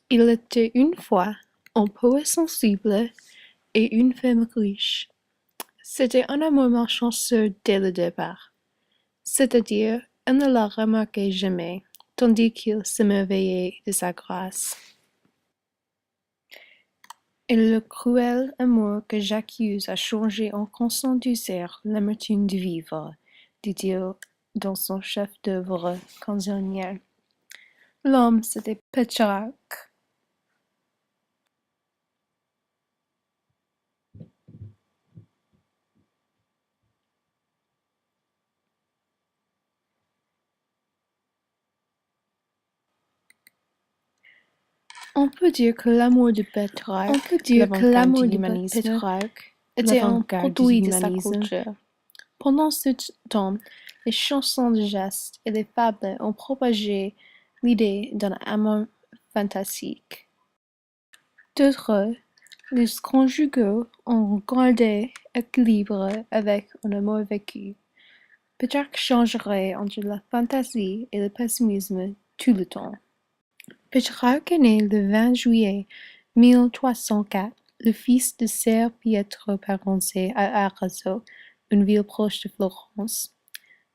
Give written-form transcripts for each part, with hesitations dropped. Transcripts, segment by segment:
Il était une fois un poète sensible et une femme riche. C'était un amour malchanceux dès le départ. C'est-à-dire, elle ne la remarquait jamais, tandis qu'il s'émerveillait de sa grâce. Et le cruel amour que j'accuse a changé en constant désert l'amertume de vivre, dit-il dans son chef-d'œuvre canzonier. L'homme, c'était Pétrarque. On peut dire que l'amour de Pétrarque était un produit de sa culture. Pendant ce temps, les chansons de geste et les fables ont propagé l'idée d'un amour fantastique. D'autres, les conjugaux ont gardé équilibre avec un amour vécu. Pétrarque changerait entre la fantaisie et le pessimisme tout le temps. Pétrarque est né le 20 juillet 1304, le fils de Ser Pietro Parense à Arezzo, une ville proche de Florence.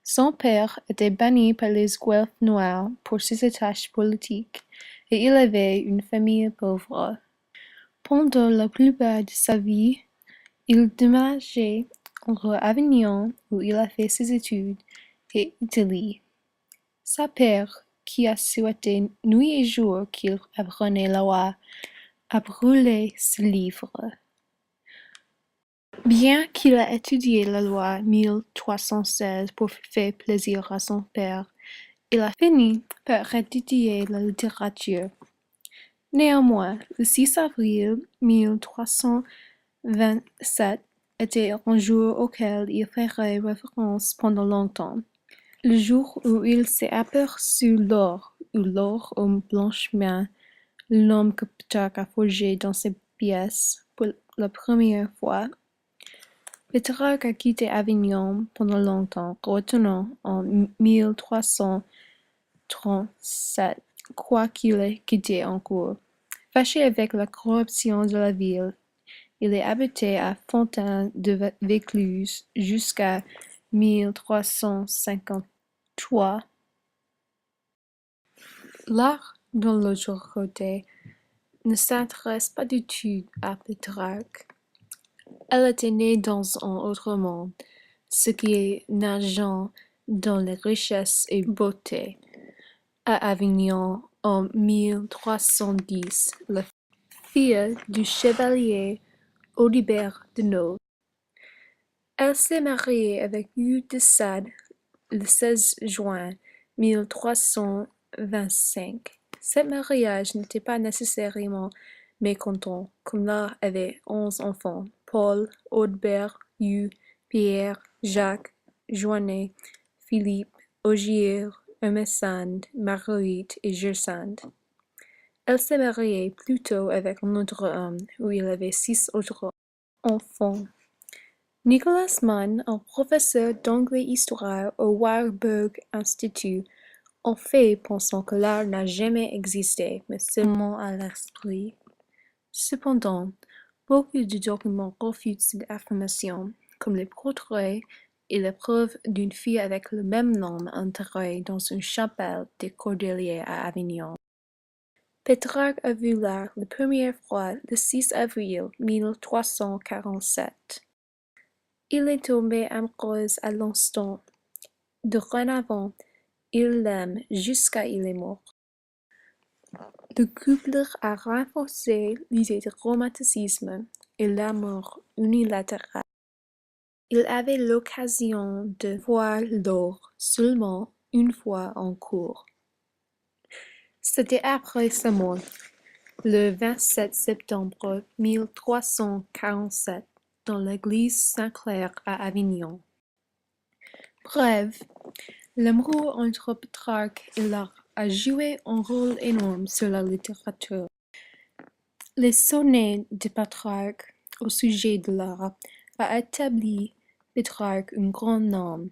Son père était banni par les Guelfes noirs pour ses attaches politiques et il avait une famille pauvre. Pendant la plupart de sa vie, il déménageait entre Avignon, où il a fait ses études, et Italie. Sa père, qui a souhaité nuit et jour qu'il apprenait la loi, a brûlé ce livre. Bien qu'il ait étudié la loi 1316 pour faire plaisir à son père, il a fini par étudier la littérature. Néanmoins, le 6 avril 1327 était un jour auquel il ferait référence pendant longtemps. Le jour où il s'est aperçu l'or, ou l'or au blanchiment, le nom que Pétrarque a forgé dans ses pièces pour la première fois. Pétrarque a quitté Avignon pendant longtemps, retournant en 1337, quoiqu'il ait quitté en cours. Fâché avec la corruption de la ville, il est habité à Fontaine-de-Vaucluse jusqu'à 1353. L'art, de l'autre côté, ne s'intéresse pas du tout à Pétrarque. Elle était née dans un autre monde, ce qui est nageant dans les richesses et beautés. À Avignon, en 1310, la fille du chevalier Audibert de Noailles. Elle s'est mariée avec Hugh de Sade le 16 juin 1325. Ce mariage n'était pas nécessairement mécontent, comme l'art avait 11 enfants: Paul, Audibert, Hugh, Pierre, Jacques, Joannet, Philippe, Ogier, Ermesinde, Marguerite et Gersande. Elle s'est mariée plus tôt avec un autre homme, où il avait 6 autres enfants. Nicolas Mann, un professeur d'anglais-histoire au Warburg Institute, en fait pensant que l'art n'a jamais existé, mais seulement à l'esprit. Cependant, beaucoup de documents refutent cette affirmation, comme les portraits et la preuve d'une fille avec le même nom enterrée dans une chapelle des Cordeliers à Avignon. Pétrarque a vu l'art la première fois le 6 avril 1347. Il est tombé amoureux à l'instant. Dorénavant, il l'aime jusqu'à il est mort. Le couple a renforcé l'idée de romanticisme et l'amour unilatéral. Il avait l'occasion de voir l'or seulement une fois en cours. C'était après sa mort, le 27 septembre 1347, dans l'église Saint-Clair à Avignon. Bref, l'amour entre Pétrarque et l'art a joué un rôle énorme sur la littérature. Les sonnets de Pétrarque au sujet de l'art a établi Pétrarque un grand nom